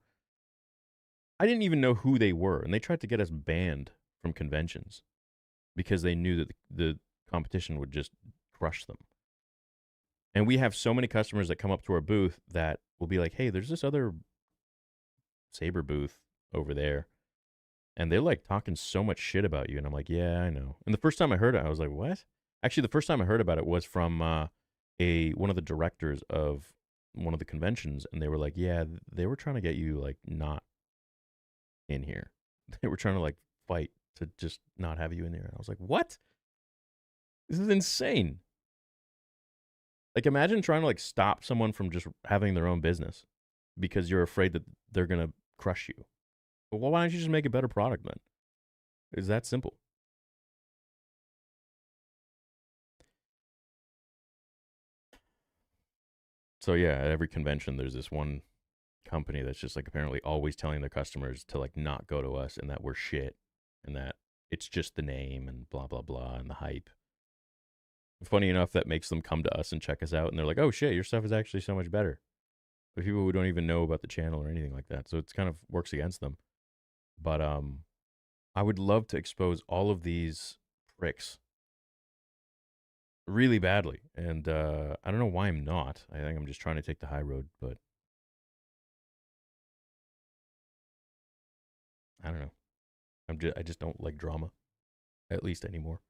I didn't even know who they were, and they tried to get us banned from conventions because they knew that the competition would just crush them. And we have so many customers that come up to our booth that will be like, hey, there's this other saber booth over there. And they're like talking so much shit about you. And I'm like, yeah, I know. And the first time I heard it, I was like, what? Actually, the first time I heard about it was from one of the directors of one of the conventions. And they were like, yeah, they were trying to get you like not in here. They were trying to like fight to just not have you in there. And I was like, what? This is insane. Like, imagine trying to like stop someone from just having their own business because you're afraid that they're going to crush you. Well, why don't you just make a better product then? It's that simple. So yeah, at every convention, there's this one company that's just like apparently always telling their customers to like not go to us and that we're shit and that it's just the name and blah, blah, blah and the hype. funny enough, that makes them come to us and check us out, and they're like, "Oh shit, your stuff is actually so much better." But people who don't even know about the channel or anything like that, so it's kind of works against them. But I would love to expose all of these pricks really badly, and I don't know why I'm not. I think I'm just trying to take the high road, but I don't know. I just don't like drama, at least anymore.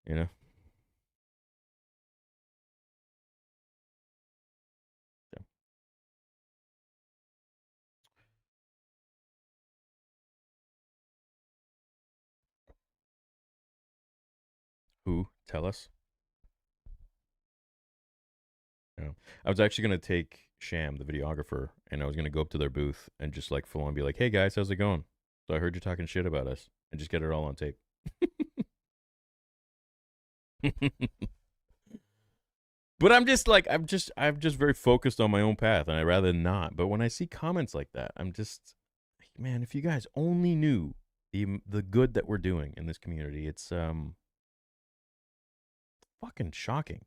You know. So. Who? Tell us. Yeah. I was actually going to take Sham, the videographer, and I was going to go up to their booth and just like full on be like, "Hey guys, how's it going? So I heard you talking shit about us," and just get it all on tape. But I'm just very focused on my own path, and I'd rather not. But when I see comments like that, I'm just, man, if you guys only knew the good that we're doing in this community, it's fucking shocking.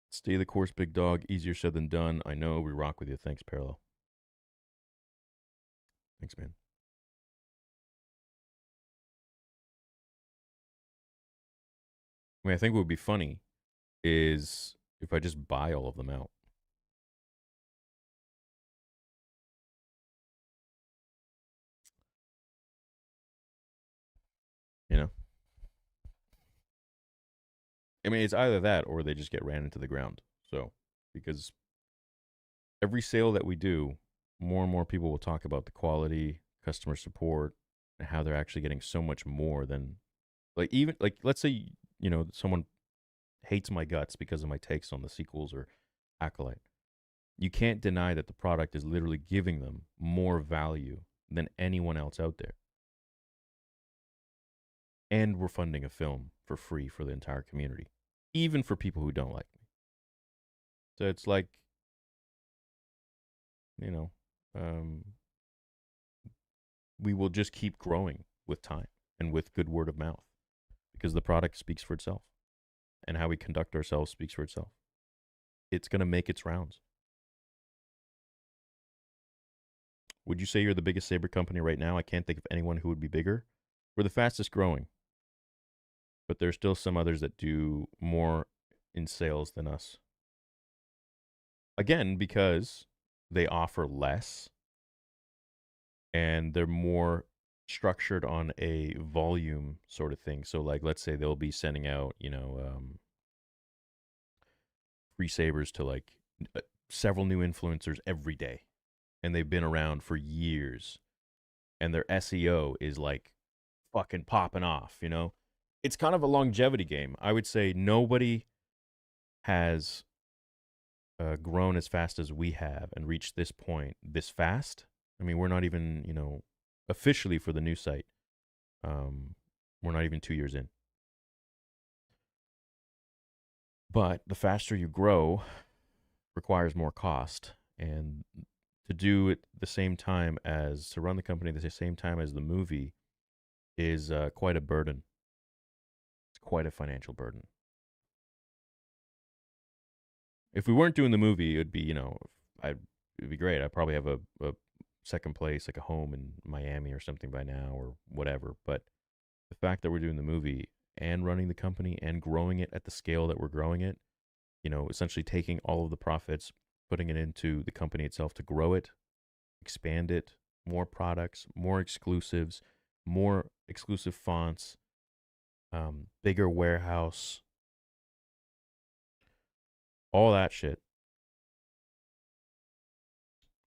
Stay the course, big dog. Easier said than done. I know. We rock with you. Thanks, Parallel. Thanks, man. I mean, I think what would be funny is if I just buy all of them out. You know? I mean, it's either that or they just get ran into the ground. So, because every sale that we do, more and more people will talk about the quality, customer support, and how they're actually getting so much more than, like, even, like, let's say, you know, someone hates my guts because of my takes on the sequels or Acolyte. You can't deny that the product is literally giving them more value than anyone else out there. And we're funding a film for free for the entire community, even for people who don't like me. So it's like, you know, we will just keep growing with time and with good word of mouth because the product speaks for itself and how we conduct ourselves speaks for itself. It's going to make its rounds. Would you say you're the biggest saber company right now? I can't think of anyone who would be bigger. We're the fastest growing, but there's still some others that do more in sales than us. Again, because they offer less and they're more structured on a volume sort of thing. So, like, let's say they'll be sending out, you know, free sabers to like several new influencers every day, and they've been around for years, and their SEO is like fucking popping off. You know, it's kind of a longevity game. I would say nobody has grown as fast as we have and reached this point this fast. I mean, we're not even, you know, officially for the new site. We're not even 2 years in. But the faster you grow requires more cost. And to do it the same time as, to run the company at the same time as the movie is quite a burden. It's quite a financial burden. If we weren't doing the movie, it would be, you know, it'd be great. I'd probably have a second place, like a home in Miami or something by now or whatever. But the fact that we're doing the movie and running the company and growing it at the scale that we're growing it, you know, essentially taking all of the profits, putting it into the company itself to grow it, expand it, more products, more exclusives, more exclusive fonts, bigger warehouse, all that shit.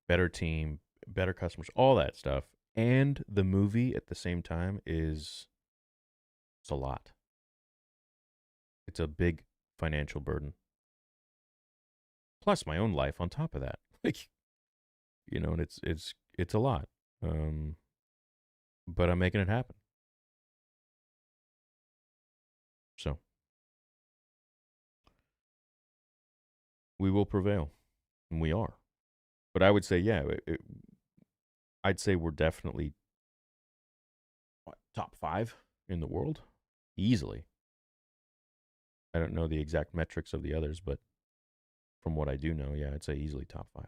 Better team, better customers, all that stuff. And the movie at the same time it's a lot. It's a big financial burden. Plus my own life on top of that. Like, you know, and it's a lot. But I'm making it happen. So we will prevail, and we are. But I would say, yeah, I'd say we're definitely top 5 in the world, easily. I don't know the exact metrics of the others, but from what I do know, yeah, I'd say easily top 5.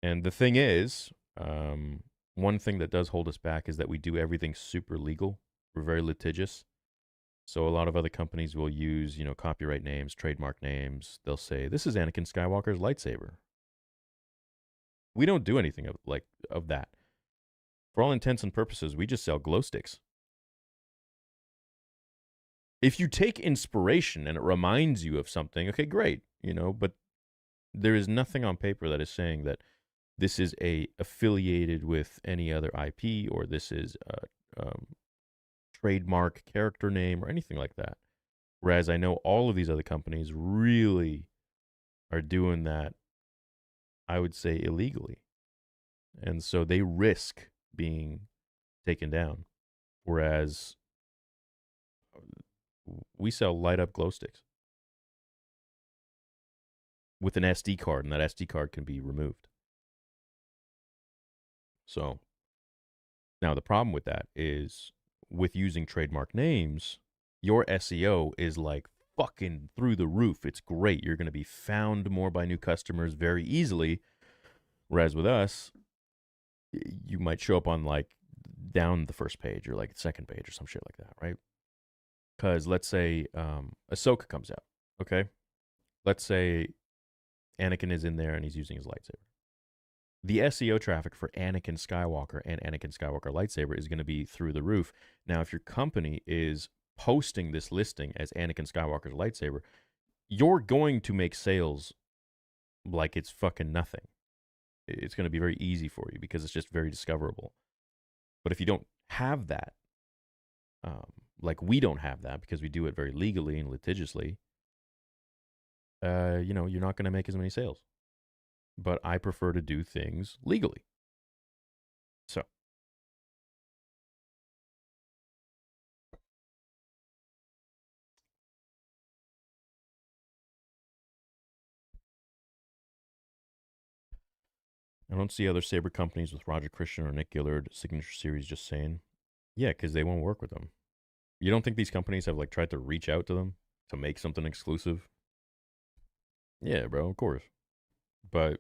And the thing is, one thing that does hold us back is that we do everything super legal. We're very litigious. So a lot of other companies will use, copyright names, trademark names. They'll say, "This is Anakin Skywalker's lightsaber." We don't do anything of that. For all intents and purposes, we just sell glow sticks. If you take inspiration and it reminds you of something, okay, great, but there is nothing on paper that is saying that this is affiliated with any other IP, or this is a trademark character name or anything like that. Whereas I know all of these other companies really are doing that, I would say, illegally. And so they risk being taken down. Whereas we sell light up glow sticks with an SD card, and that SD card can be removed. So now the problem with that is, with using trademark names, your SEO is like fucking through the roof. It's great. You're going to be found more by new customers very easily. Whereas with us, you might show up on like down the first page or like the second page or some shit like that, right? Because let's say Ahsoka comes out, okay? Let's say Anakin is in there and he's using his lightsaber. The SEO traffic for Anakin Skywalker and Anakin Skywalker lightsaber is going to be through the roof. Now, if your company is posting this listing as Anakin Skywalker's lightsaber, you're going to make sales like it's fucking nothing. It's going to be very easy for you because it's just very discoverable. But if you don't have that, like we don't have that because we do it very legally and litigiously, you're not going to make as many sales. But I prefer to do things legally. So. I don't see other Saber companies with Roger Christian or Nick Gillard signature series just saying, yeah, because they won't work with them. You don't think these companies have tried to reach out to them to make something exclusive? Yeah, bro, of course. But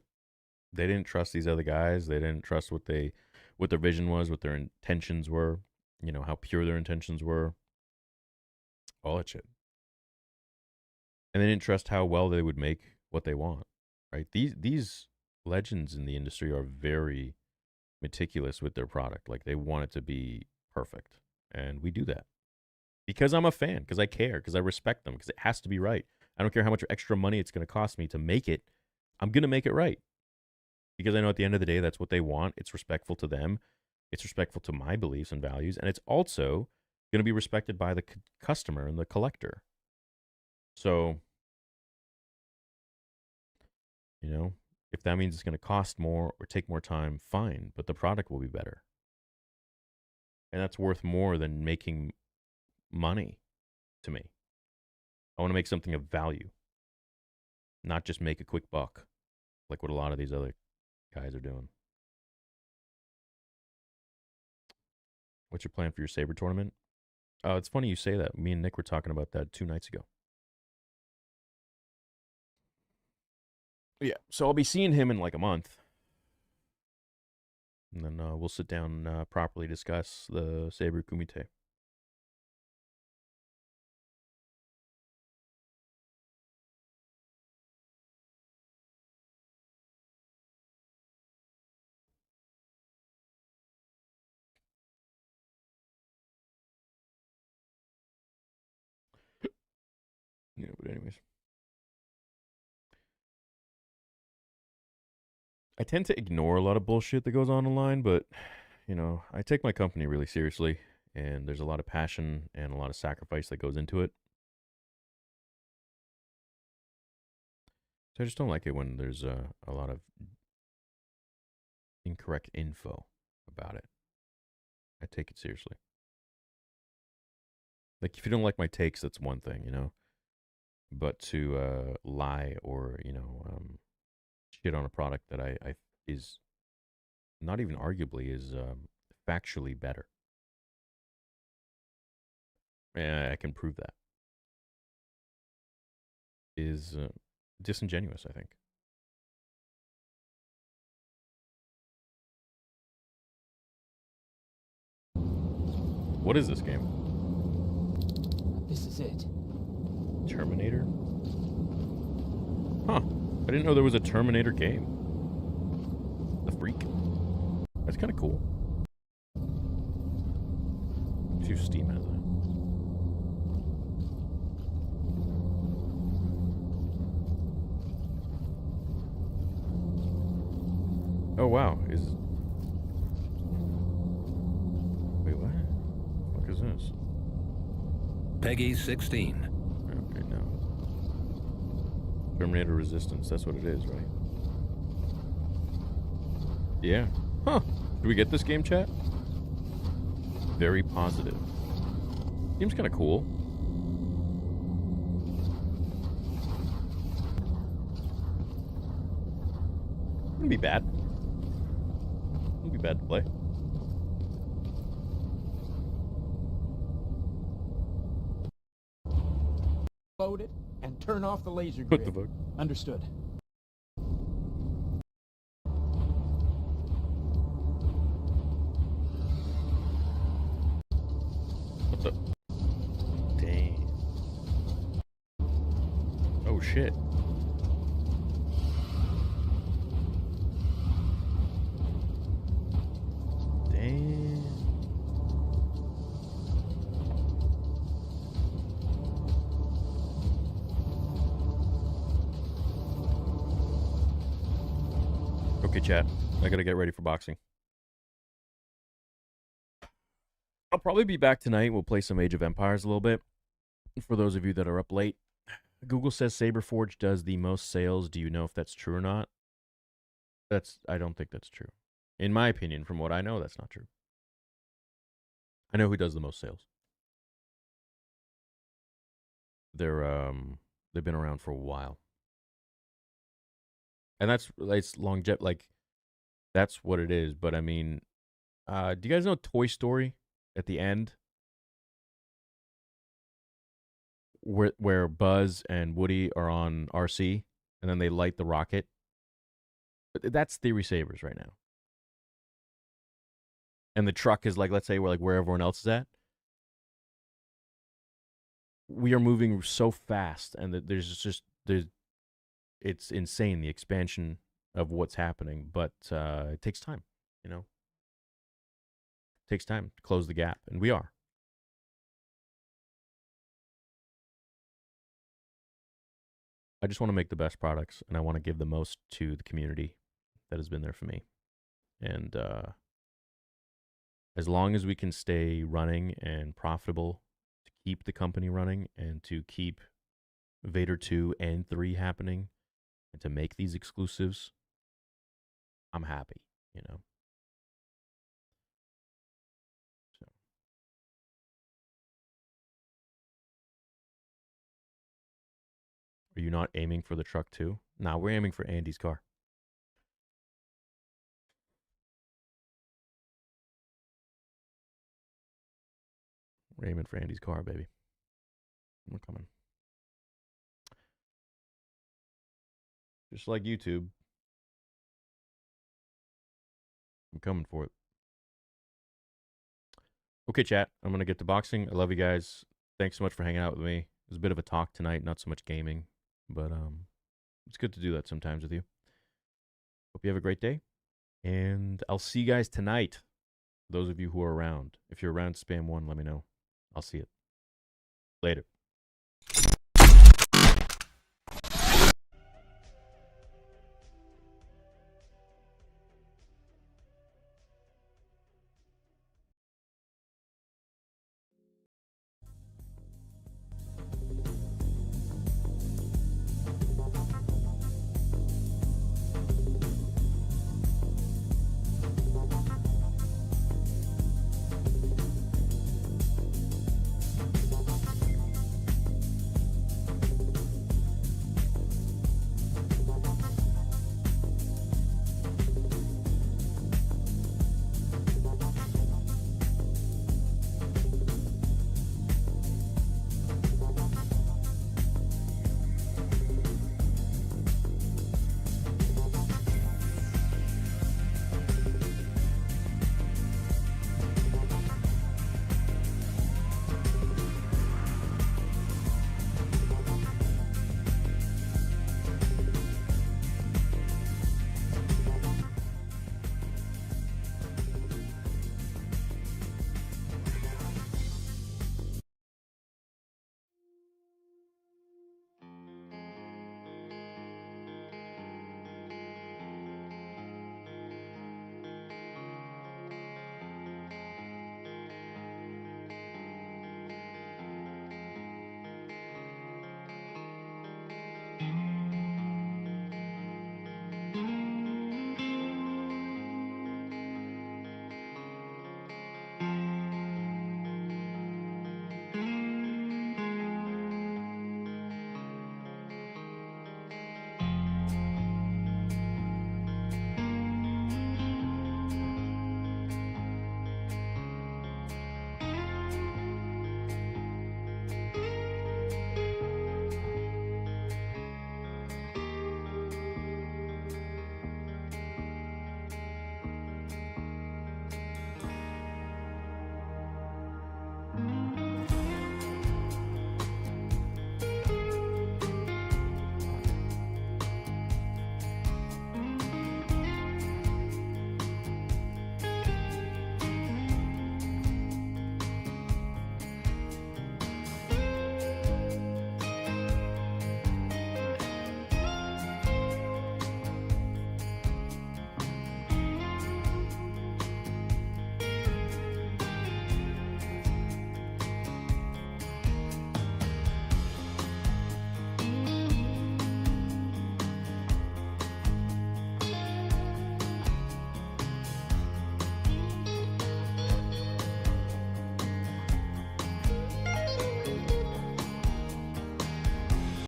they didn't trust these other guys. They didn't trust what their vision was, what their intentions were, how pure their intentions were. All that shit. And they didn't trust how well they would make what they want, right? These legends in the industry are very meticulous with their product. Like, they want it to be perfect. And we do that. Because I'm a fan, because I care, because I respect them, because it has to be right. I don't care how much extra money it's going to cost me to make it. I'm going to make it right. Because I know at the end of the day, that's what they want. It's respectful to them. It's respectful to my beliefs and values. And it's also going to be respected by the customer and the collector. So, if that means it's going to cost more or take more time, fine. But the product will be better. And that's worth more than making money to me. I want to make something of value, not just make a quick buck like what a lot of these other guys are doing. What's your plan for your Saber tournament? It's funny you say that. Me and Nick were talking about that 2 nights ago. Yeah, so I'll be seeing him in like a month. And then we'll sit down properly discuss the Saber Kumite. Yeah, but anyways. I tend to ignore a lot of bullshit that goes on online, but, I take my company really seriously, and there's a lot of passion and a lot of sacrifice that goes into it. So I just don't like it when there's a lot of incorrect info about it. I take it seriously. Like, if you don't like my takes, that's one thing, but to lie or shit on a product that I is not even arguably is factually better. And I can prove that is disingenuous, I think. What is this game? This is it. Terminator? Huh. I didn't know there was a Terminator game. The freak. That's kind of cool. See if Steam has that. Oh wow, wait, what? What is this? Peggy 16. Okay, no. Terminator Resistance, that's what it is, right? Yeah. Huh. Do we get this game, chat? Very positive. Seems kind of cool. Wouldn't be bad. Wouldn't be bad to play. Load it and turn off the laser What grid. the fuck? Understood. What the? Dang. Oh shit. Damn. Okay, chat. I gotta get ready for boxing. I'll probably be back tonight. We'll play some Age of Empires a little bit. For those of you that are up late, Google says Saberforge does the most sales. Do you know if that's true or not? I don't think that's true. In my opinion, from what I know, that's not true. I know who does the most sales. They've been around for a while. And it's longevity, like, that's what it is. But I mean, do you guys know Toy Story at the end? Where Buzz and Woody are on RC, and then they light the rocket? That's Theory Sabers right now. And the truck is like, let's say, where everyone else is at. We are moving so fast, and there's it's insane, the expansion of what's happening, but it takes time, It takes time to close the gap, and we are. I just want to make the best products, and I want to give the most to the community that has been there for me. And as long as we can stay running and profitable, to keep the company running and to keep Vader 2 and 3 happening and to make these exclusives, I'm happy, So. Are you not aiming for the truck too? Nah, we're aiming for Andy's car. We're aiming for Andy's car, baby. We're coming. Just like YouTube. I'm coming for it. Okay, chat. I'm going to get to boxing. I love you guys. Thanks so much for hanging out with me. It was a bit of a talk tonight, not so much gaming. But it's good to do that sometimes with you. Hope you have a great day. And I'll see you guys tonight. Those of you who are around. If you're around, spam 1, let me know. I'll see it. Later.